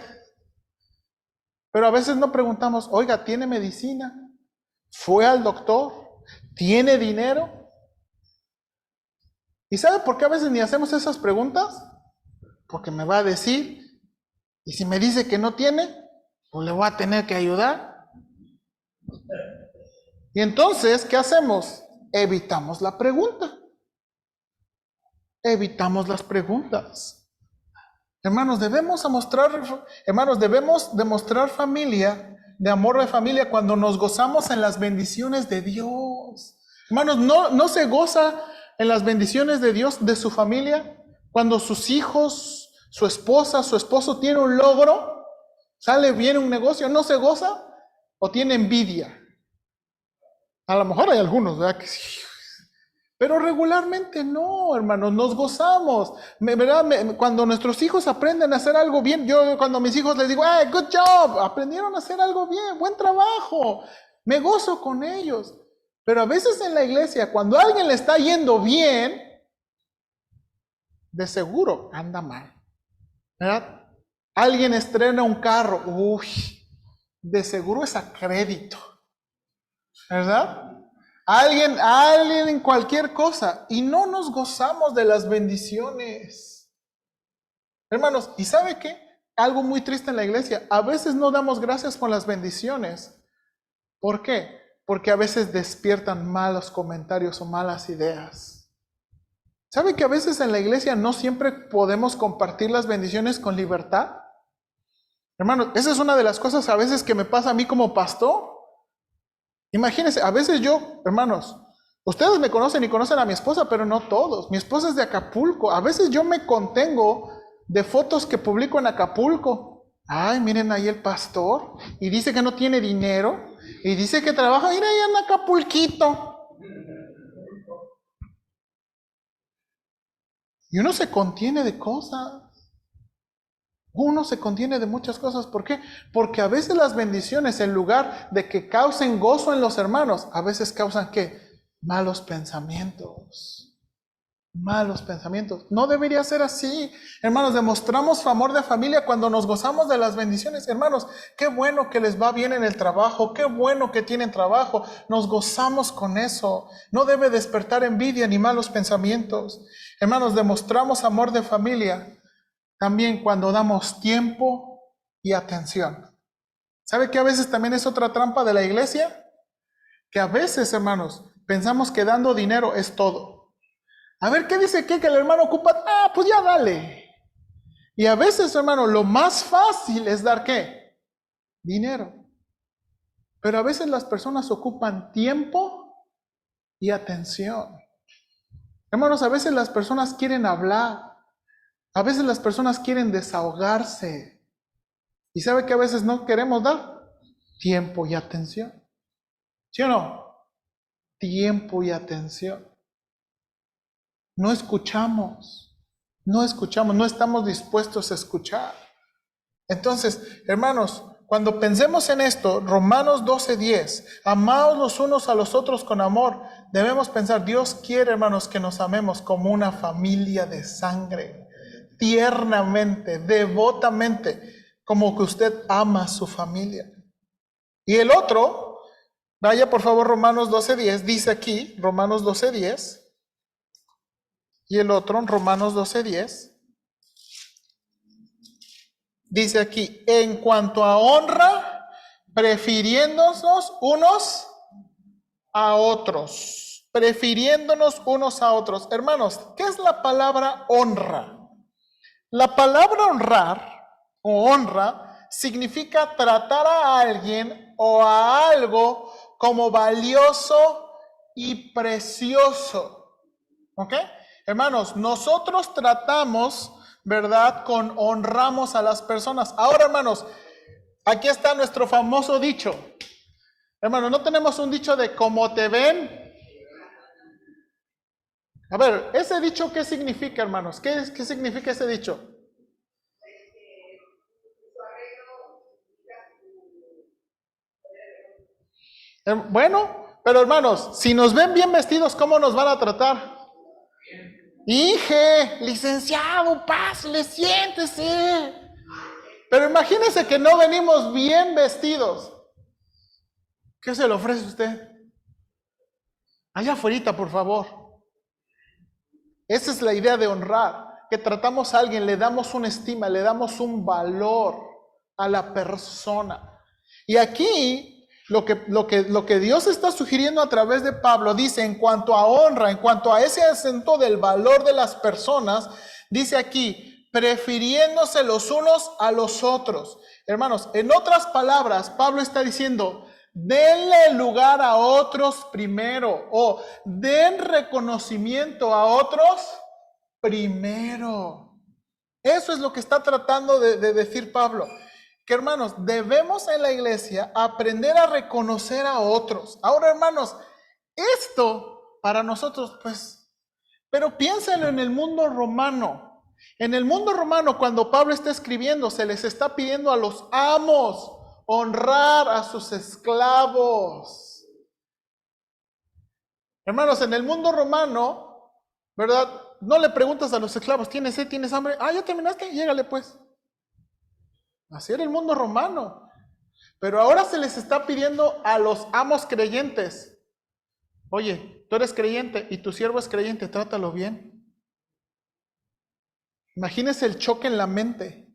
S1: Pero a veces no preguntamos, oiga, ¿tiene medicina? ¿Fue al doctor? ¿Tiene dinero? ¿Y sabe por qué a veces ni hacemos esas preguntas? Porque me va a decir, y si me dice que no tiene, pues le voy a tener que ayudar. Y entonces, ¿qué hacemos? Evitamos la pregunta. Evitamos las preguntas. Hermanos, debemos demostrar familia, de amor de familia, cuando nos gozamos en las bendiciones de Dios. Hermanos, ¿no se goza en las bendiciones de Dios de su familia? Cuando sus hijos, su esposa, su esposo tiene un logro, sale bien un negocio, ¿no se goza? ¿O tiene envidia? A lo mejor hay algunos, ¿verdad? Que sí. Pero regularmente no, hermanos, nos gozamos. ¿Verdad? Cuando nuestros hijos aprenden a hacer algo bien, yo cuando a mis hijos les digo, good job, aprendieron a hacer algo bien, buen trabajo, me gozo con ellos. Pero a veces en la iglesia, cuando a alguien le está yendo bien, de seguro anda mal, ¿verdad? Alguien estrena un carro, de seguro es a crédito, ¿verdad? Alguien en cualquier cosa, y no nos gozamos de las bendiciones. Hermanos, ¿y sabe qué? Algo muy triste en la iglesia, a veces no damos gracias por las bendiciones. ¿Por qué? Porque a veces despiertan malos comentarios o malas ideas. ¿Sabe que a veces en la iglesia no siempre podemos compartir las bendiciones con libertad? Hermanos, esa es una de las cosas a veces que me pasa a mí como pastor. Imagínense, a veces yo, hermanos, ustedes me conocen y conocen a mi esposa, pero no todos. Mi esposa es de Acapulco. A veces yo me contengo de fotos que publico en Acapulco. Ay, miren ahí el pastor, y dice que no tiene dinero, y dice que trabaja, mira ahí en Acapulquito. Y uno se contiene de cosas. Uno se contiene de muchas cosas. ¿Por qué? Porque a veces las bendiciones, en lugar de que causen gozo en los hermanos, a veces causan ¿qué? Malos pensamientos. Malos pensamientos. No debería ser así. Hermanos, demostramos amor de familia cuando nos gozamos de las bendiciones. Hermanos, qué bueno que les va bien en el trabajo. Qué bueno que tienen trabajo. Nos gozamos con eso. No debe despertar envidia ni malos pensamientos. Hermanos, demostramos amor de familia también cuando damos tiempo y atención. ¿Sabe que a veces también es otra trampa de la iglesia? Que a veces, hermanos, pensamos que dando dinero es todo. A ver, ¿qué dice que el hermano ocupa? Pues ya dale. Y a veces, hermano, lo más fácil es dar ¿qué? Dinero. Pero a veces las personas ocupan tiempo y atención. Hermanos, a veces las personas quieren hablar. A veces las personas quieren desahogarse. ¿Y sabe que a veces no queremos dar? Tiempo y atención. ¿Sí o no? Tiempo y atención. No escuchamos. No estamos dispuestos a escuchar. Entonces, hermanos, cuando pensemos en esto, Romanos 12:10, amaos los unos a los otros con amor, debemos pensar, Dios quiere, hermanos, que nos amemos como una familia de sangre. Tiernamente, devotamente, como que usted ama a su familia. Y el otro, vaya por favor Romanos 12:10, dice aquí, Romanos 12:10, y el otro, Romanos 12:10, dice aquí, en cuanto a honra, prefiriéndonos unos a otros. prefiriéndonos unos a otros. Hermanos, ¿qué es la palabra honra? La palabra honrar o honra significa tratar a alguien o a algo como valioso y precioso. ¿Ok? Hermanos, nosotros tratamos, ¿verdad? Honramos a las personas. Ahora, hermanos, aquí está nuestro famoso dicho. Hermanos, no tenemos un dicho de como te ven. A ver, ¿ese dicho qué significa, hermanos? ¿Qué significa ese dicho? Bueno, pero hermanos, si nos ven bien vestidos, ¿cómo nos van a tratar? Hije, licenciado, pásale, siéntese. Pero imagínense que no venimos bien vestidos. ¿Qué se le ofrece a usted? Allá afuera, por favor. Esa es la idea de honrar, que tratamos a alguien, le damos una estima, le damos un valor a la persona. Y aquí lo que Dios está sugiriendo a través de Pablo dice, en cuanto a honra, en cuanto a ese acento del valor de las personas, dice aquí, prefiriéndose los unos a los otros. Hermanos, en otras palabras, Pablo está diciendo, denle lugar a otros primero, o den reconocimiento a otros primero. Eso es lo que está tratando de decir Pablo. Que hermanos, debemos en la iglesia aprender a reconocer a otros. Ahora, hermanos, esto para nosotros, pues, pero piénsenlo en el mundo romano. En el mundo romano, cuando Pablo está escribiendo, se les está pidiendo a los amos honrar a sus esclavos. Hermanos, en el mundo romano, ¿verdad? No le preguntas a los esclavos, ¿tienes sed? ¿Tienes hambre? Ah, ¿ya terminaste? Llégale pues. Así era el mundo romano. Pero ahora se les está pidiendo a los amos creyentes. Oye, tú eres creyente y tu siervo es creyente, trátalo bien. Imagínense el choque en la mente.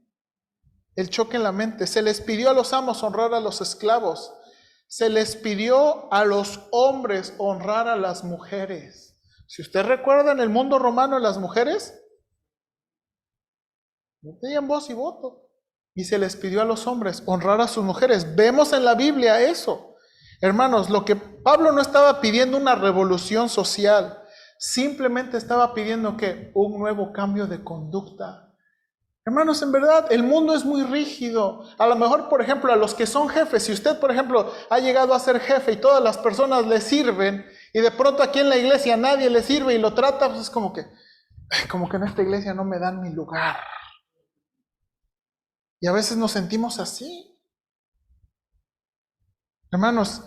S1: El choque en la mente. Se les pidió a los amos honrar a los esclavos. Se les pidió a los hombres honrar a las mujeres. Si usted recuerda, en el mundo romano, las mujeres no tenían voz y voto. Y se les pidió a los hombres honrar a sus mujeres. Vemos en la Biblia eso. Hermanos, lo que Pablo no estaba pidiendo una revolución social, simplemente estaba pidiendo que un nuevo cambio de conducta. Hermanos, en verdad, el mundo es muy rígido. A lo mejor, por ejemplo, a los que son jefes, si usted, por ejemplo, ha llegado a ser jefe y todas las personas le sirven, y de pronto aquí en la iglesia nadie le sirve y lo trata, pues es como que en esta iglesia no me dan mi lugar. Y a veces nos sentimos así. Hermanos,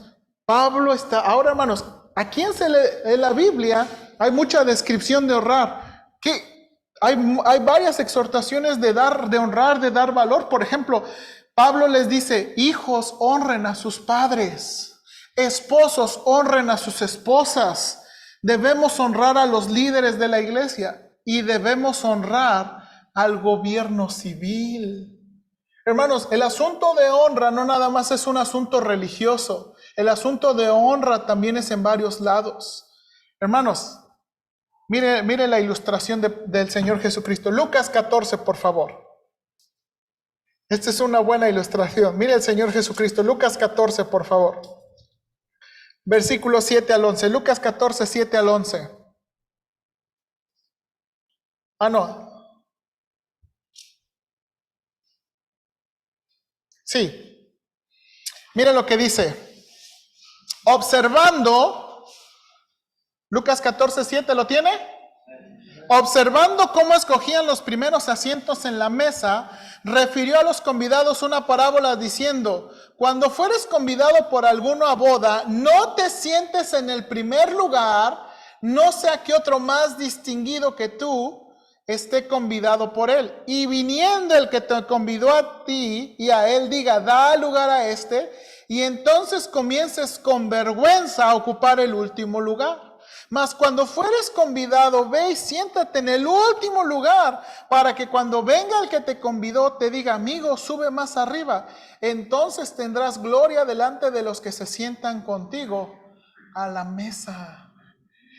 S1: Pablo está... Ahora, hermanos, aquí en la Biblia hay mucha descripción de honrar. Hay varias exhortaciones de honrar, de dar valor. Por ejemplo, Pablo les dice, hijos, honren a sus padres. Esposos, honren a sus esposas. Debemos honrar a los líderes de la iglesia y debemos honrar al gobierno civil. Hermanos, el asunto de honra no nada más es un asunto religioso. El asunto de honra también es en varios lados. Hermanos, mire la ilustración del Señor Jesucristo. Lucas 14, por favor. Esta es una buena ilustración. Mire el Señor Jesucristo. Lucas 14, por favor. Versículos 7 al 11. Lucas 14, 7 al 11. No. Sí. Mira lo que dice. Observando, Lucas 14, 7, ¿lo tiene? Observando cómo escogían los primeros asientos en la mesa, refirió a los convidados una parábola diciendo, cuando fueres convidado por alguno a boda, no te sientes en el primer lugar, no sea que otro más distinguido que tú esté convidado por él. Y viniendo el que te convidó a ti y a él diga, da lugar a este, y entonces comiences con vergüenza a ocupar el último lugar. Mas cuando fueres convidado, ve y siéntate en el último lugar, para que cuando venga el que te convidó te diga, amigo, sube más arriba. Entonces tendrás gloria delante de los que se sientan contigo a la mesa.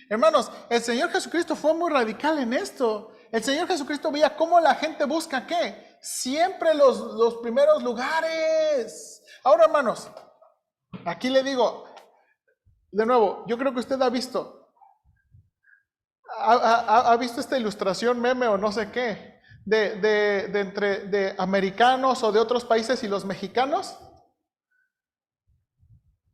S1: Hermanos, el Señor Jesucristo fue muy radical en esto. El Señor Jesucristo veía cómo la gente busca ¿qué? Siempre los primeros lugares. Ahora, hermanos, aquí le digo, de nuevo, yo creo que usted ha visto, ha visto esta ilustración meme o no sé qué, de americanos o de otros países y los mexicanos.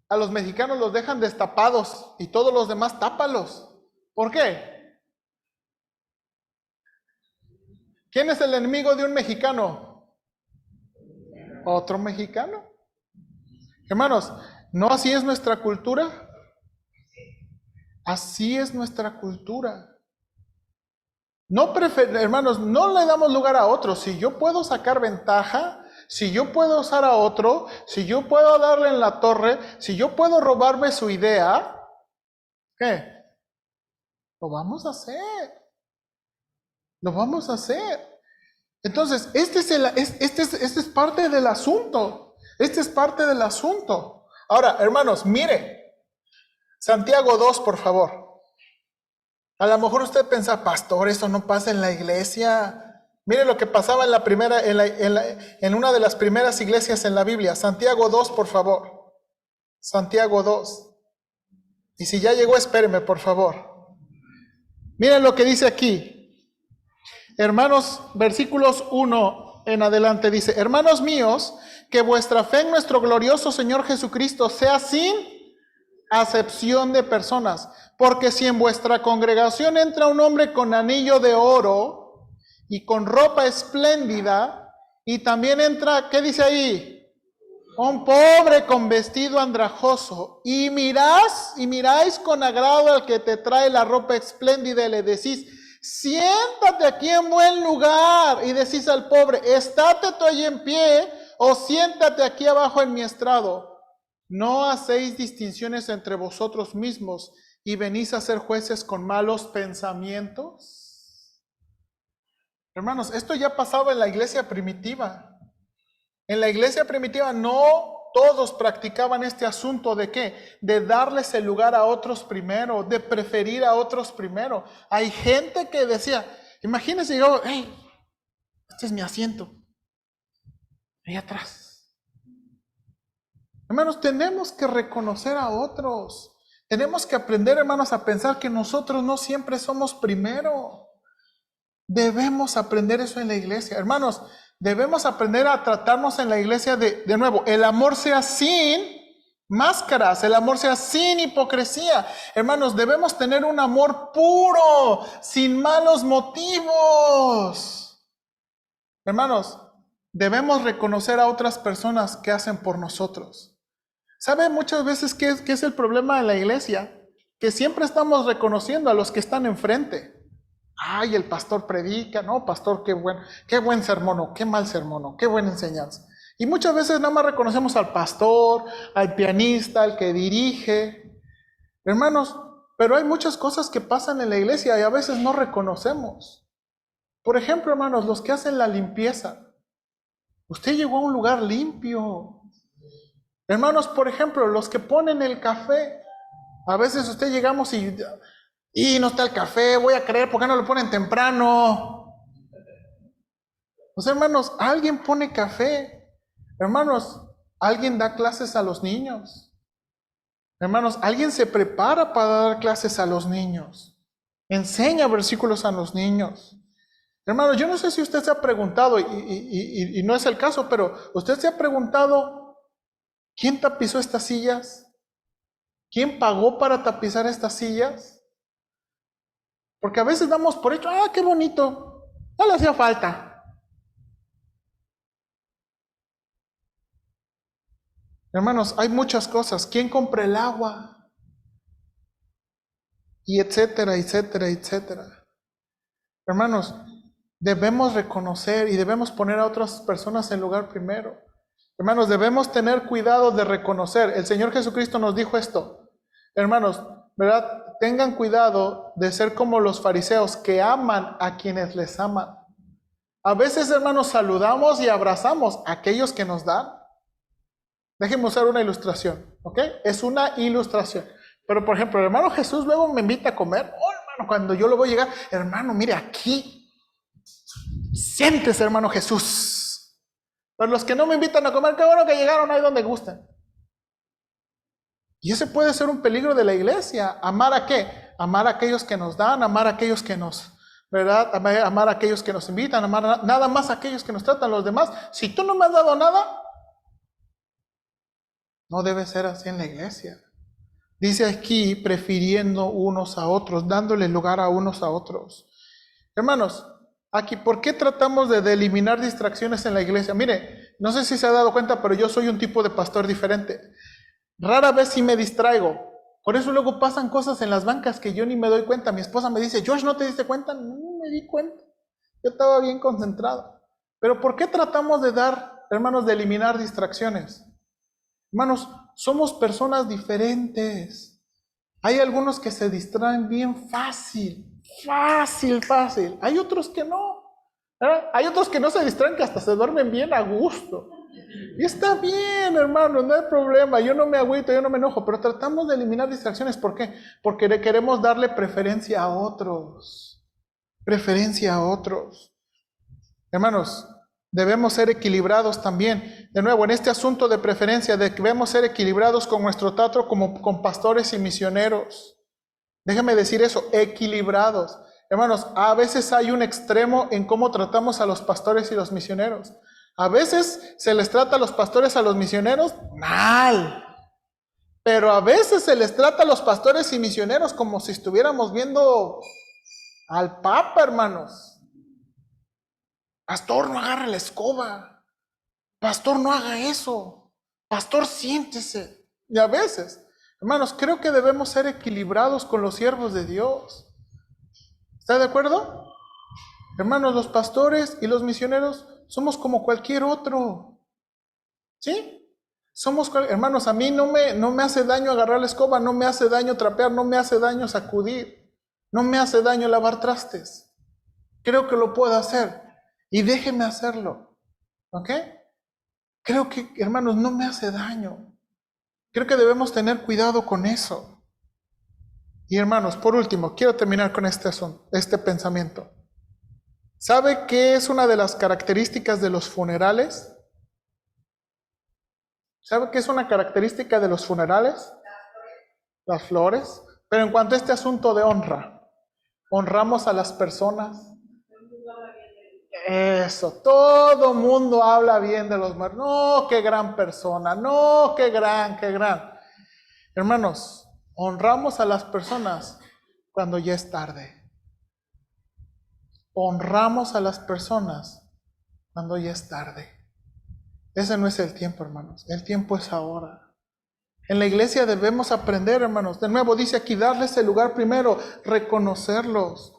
S1: A los mexicanos los dejan destapados y todos los demás tápalos. ¿Por qué? ¿Quién es el enemigo de un mexicano? Otro mexicano. Hermanos, ¿no así es nuestra cultura? Así es nuestra cultura. Hermanos, no le damos lugar a otros. Si yo puedo sacar ventaja, si yo puedo usar a otro, si yo puedo darle en la torre, si yo puedo robarme su idea, ¿qué? Lo vamos a hacer. Lo vamos a hacer. Entonces, este es parte del asunto. Este es parte del asunto. Ahora, hermanos, mire. Santiago 2, por favor. A lo mejor usted piensa, pastor, eso no pasa en la iglesia. Mire lo que pasaba en una de las primeras iglesias en la Biblia. Santiago 2, por favor. Santiago 2. Y si ya llegó, espéreme, por favor. Miren lo que dice aquí. Hermanos, versículos 1 en adelante dice, hermanos míos, que vuestra fe en nuestro glorioso Señor Jesucristo sea sin acepción de personas. Porque si en vuestra congregación entra un hombre con anillo de oro y con ropa espléndida, y también entra, ¿qué dice ahí? Un pobre con vestido andrajoso, y miráis con agrado al que te trae la ropa espléndida y le decís, siéntate aquí en buen lugar, y decís al pobre, estate tú ahí en pie, o siéntate aquí abajo en mi estrado. No hacéis distinciones entre vosotros mismos, y venís a ser jueces con malos pensamientos. Hermanos, esto ya pasaba en la iglesia primitiva. En la iglesia primitiva no todos practicaban este asunto de ¿qué? De darles el lugar a otros primero, de preferir a otros primero. Hay gente que decía, imagínense, yo, hey, este es mi asiento, ahí atrás. Hermanos, tenemos que reconocer a otros. Tenemos que aprender, hermanos, a pensar que nosotros no siempre somos primero. Debemos aprender eso en la iglesia. Hermanos, debemos aprender a tratarnos en la iglesia de nuevo. El amor sea sin máscaras, el amor sea sin hipocresía. Hermanos, debemos tener un amor puro, sin malos motivos. Hermanos, debemos reconocer a otras personas que hacen por nosotros. ¿Sabe muchas veces qué es el problema en la iglesia? Que siempre estamos reconociendo a los que están enfrente. Ay, el pastor predica, no, pastor, qué buen sermón, o qué mal sermón, o qué buena enseñanza. Y muchas veces nada más reconocemos al pastor, al pianista, al que dirige. Hermanos, pero hay muchas cosas que pasan en la iglesia y a veces no reconocemos. Por ejemplo, hermanos, los que hacen la limpieza. Usted llegó a un lugar limpio. Hermanos, por ejemplo, los que ponen el café. A veces usted llegamos y no está el café, voy a creer, ¿por qué no lo ponen temprano? Pues hermanos, alguien pone café. Hermanos, alguien da clases a los niños. Hermanos, alguien se prepara para dar clases a los niños. Enseña versículos a los niños. Hermanos, yo no sé si usted se ha preguntado, y no es el caso, pero usted se ha preguntado, ¿quién tapizó estas sillas? ¿Quién pagó para tapizar estas sillas? Porque a veces damos por hecho, qué bonito, no le hacía falta. Hermanos, hay muchas cosas. ¿Quién compra el agua? Y etcétera, etcétera, etcétera. Hermanos, debemos reconocer y debemos poner a otras personas en lugar primero. Hermanos, debemos tener cuidado de reconocer. El Señor Jesucristo nos dijo esto. Hermanos, ¿verdad? Tengan cuidado de ser como los fariseos que aman a quienes les aman. A veces, hermanos, saludamos y abrazamos a aquellos que nos dan. Déjenme usar una ilustración, ¿ok? Es una ilustración. Pero, por ejemplo, el hermano Jesús luego me invita a comer. Oh, hermano, cuando yo lo voy a llegar, hermano, mire aquí. Siéntese, hermano Jesús. Pero los que no me invitan a comer, qué bueno que llegaron ahí donde gusten. Y ese puede ser un peligro de la iglesia. ¿Amar a qué? Amar a aquellos que nos dan, amar a aquellos que nos, ¿verdad? Amar a aquellos que nos invitan, amar nada más a aquellos que nos tratan los demás. Si tú no me has dado nada, no debe ser así en la iglesia. Dice aquí, prefiriendo unos a otros, dándole lugar a unos a otros. Hermanos, aquí, ¿por qué tratamos de eliminar distracciones en la iglesia? Mire, no sé si se ha dado cuenta, pero yo soy un tipo de pastor diferente. Rara vez sí me distraigo. Por eso luego pasan cosas en las bancas que yo ni me doy cuenta. Mi esposa me dice, Josh, ¿no te diste cuenta? No me di cuenta. Yo estaba bien concentrado. Pero ¿por qué tratamos de hermanos, de eliminar distracciones? Hermanos, somos personas diferentes. Hay algunos que se distraen bien fácil. Hay otros que no. ¿Verdad? Hay otros que no se distraen, que hasta se duermen bien a gusto. Y está bien, hermano, no hay problema. Yo no me agüito, yo no me enojo, pero tratamos de eliminar distracciones. ¿Por qué? Porque queremos darle preferencia a otros. Hermanos, debemos ser equilibrados también. De nuevo, en este asunto de preferencia, debemos ser equilibrados con nuestro trato como con pastores y misioneros. Déjame decir eso, equilibrados. Hermanos, a veces hay un extremo en cómo tratamos a los pastores y los misioneros. A veces se les trata a los pastores, a los misioneros, mal. Pero a veces se les trata a los pastores y misioneros como si estuviéramos viendo al Papa, hermanos. Pastor, no agarre la escoba. Pastor, no haga eso. Pastor, siéntese. Y a veces, hermanos, creo que debemos ser equilibrados con los siervos de Dios. ¿Está de acuerdo? Hermanos, los pastores y los misioneros somos como cualquier otro. ¿Sí? Hermanos, a mí no me hace daño agarrar la escoba, no me hace daño trapear, no me hace daño sacudir, no me hace daño lavar trastes. Creo que lo puedo hacer y déjeme hacerlo. ¿Ok? Creo que, hermanos, no me hace daño. Creo que debemos tener cuidado con eso. Y hermanos, por último, quiero terminar con este pensamiento. ¿Sabe qué es una de las características de los funerales? ¿Sabe qué es una característica de los funerales? Las flores. Pero en cuanto a este asunto de honra, honramos a las personas. Eso, todo mundo habla bien de los muertos. No, qué gran persona. No, qué gran. Hermanos, honramos a las personas cuando ya es tarde. Honramos a las personas cuando ya es tarde. Ese no es el tiempo, hermanos. El tiempo es ahora. En la iglesia debemos aprender, hermanos. De nuevo dice aquí, darles el lugar primero, reconocerlos.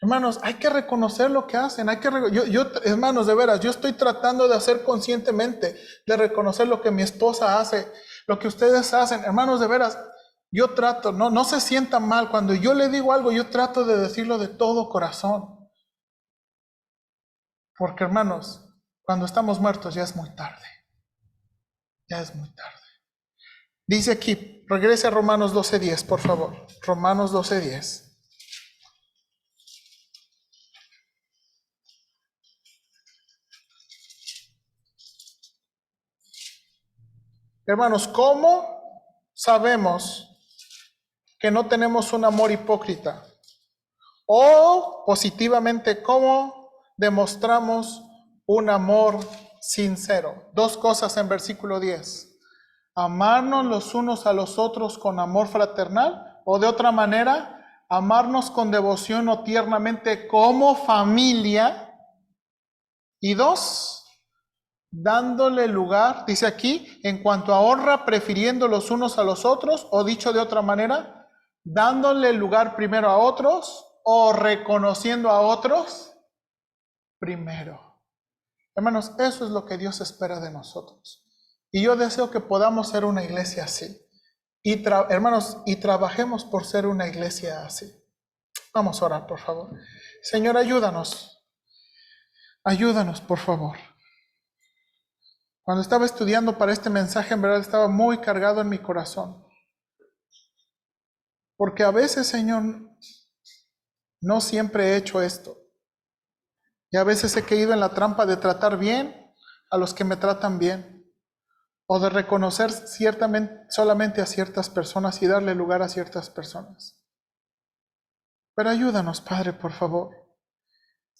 S1: Hermanos, hay que reconocer lo que hacen. Hermanos, de veras, yo estoy tratando de hacer conscientemente, de reconocer lo que mi esposa hace, lo que ustedes hacen. Hermanos, de veras, yo trato, no se sientan mal. Cuando yo le digo algo, yo trato de decirlo de todo corazón. Porque, hermanos, cuando estamos muertos ya es muy tarde. Ya es muy tarde. Dice aquí, regrese a Romanos 12:10, por favor. Romanos 12:10. Hermanos, ¿cómo sabemos que no tenemos un amor hipócrita? O positivamente, ¿cómo demostramos un amor sincero? Dos cosas en versículo 10. Amarnos los unos a los otros con amor fraternal, o de otra manera, amarnos con devoción o tiernamente como familia. Y dos, dándole lugar, dice aquí, en cuanto a honra, prefiriendo los unos a los otros, o dicho de otra manera, dándole lugar primero a otros o reconociendo a otros primero. Hermanos, eso es lo que Dios espera de nosotros. Y yo deseo que podamos ser una iglesia así. Hermanos, y trabajemos por ser una iglesia así. Vamos a orar, por favor. Señor, ayúdanos. Ayúdanos, por favor. Cuando estaba estudiando para este mensaje, en verdad estaba muy cargado en mi corazón. Porque a veces, Señor, no siempre he hecho esto. Y a veces he caído en la trampa de tratar bien a los que me tratan bien. O de reconocer solamente a ciertas personas y darle lugar a ciertas personas. Pero ayúdanos, Padre, por favor.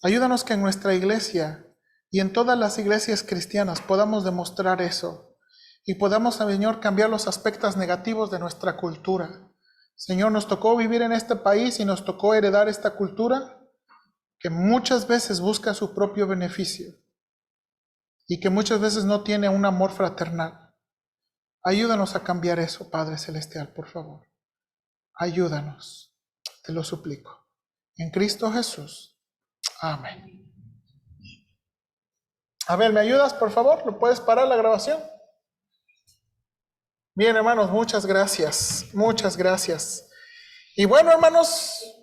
S1: Ayúdanos que en nuestra iglesia y en todas las iglesias cristianas podamos demostrar eso. Y podamos, Señor, cambiar los aspectos negativos de nuestra cultura. Señor, nos tocó vivir en este país y nos tocó heredar esta cultura que muchas veces busca su propio beneficio y que muchas veces no tiene un amor fraternal. Ayúdanos a cambiar eso, Padre Celestial, por favor. Ayúdanos, te lo suplico. En Cristo Jesús. Amén. A ver, ¿me ayudas, por favor? ¿Lo puedes parar la grabación? Bien, hermanos, muchas gracias. Muchas gracias. Y bueno, hermanos,